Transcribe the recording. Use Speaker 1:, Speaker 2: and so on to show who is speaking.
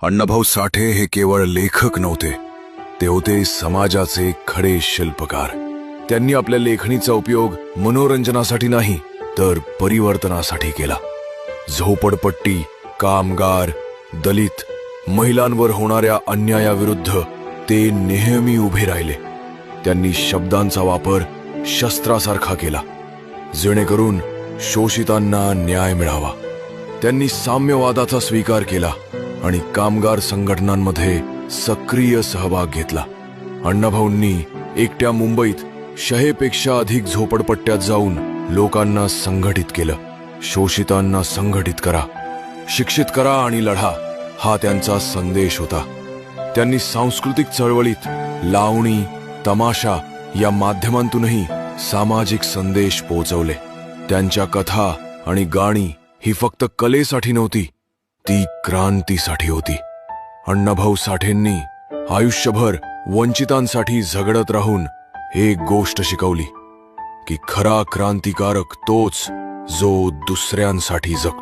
Speaker 1: अण्णाभाऊ साठे हे केवळ लेखक नव्हते, ते होते समाजाचे खरे शिल्पकार। त्यांनी आपल्या लेखणीचा उपयोग मनोरंजनासाठी नाही तर परिवर्तनासाठी केला। झोपडपट्टी, कामगार, दलित, महिलांवर होणाऱ्या अन्यायाविरुद्ध ते नेहमी उभे राहिले। त्यांनी शब्दांचा वापर शस्त्रासारखा केला, जेणेकरून शोषितांना न्याय मिळावा। त्यांनी साम्यवादाचा स्वीकार केला आणि कामगार संघटनांमध्ये सक्रिय सहभाग घेतला। अण्णाभाऊंनी एकट्या मुंबईत 100 पेक्षा अधिक झोपडपट्ट्यात जाऊन लोकांना संघटित केलं। शोषितांना संघटित करा, शिक्षित करा आणि लढा, हा त्यांचा संदेश होता। त्यांनी सांस्कृतिक चळवळीत लावणी, तमाशा या माध्यमांतूनही सामाजिक संदेश पोहोचवले। त्यांच्या कथा आणि गाणी ही फक्त कलेसाठी नव्हती, ती क्रांतीसाठी होती। अण्णाभाऊ साठेंनी आयुष्यभर वंचितांसाठी झगडत राहून एक गोष्ट शिकवली की खरा क्रांतिकारक तोच जो दुसऱ्यांसाठी जगतो।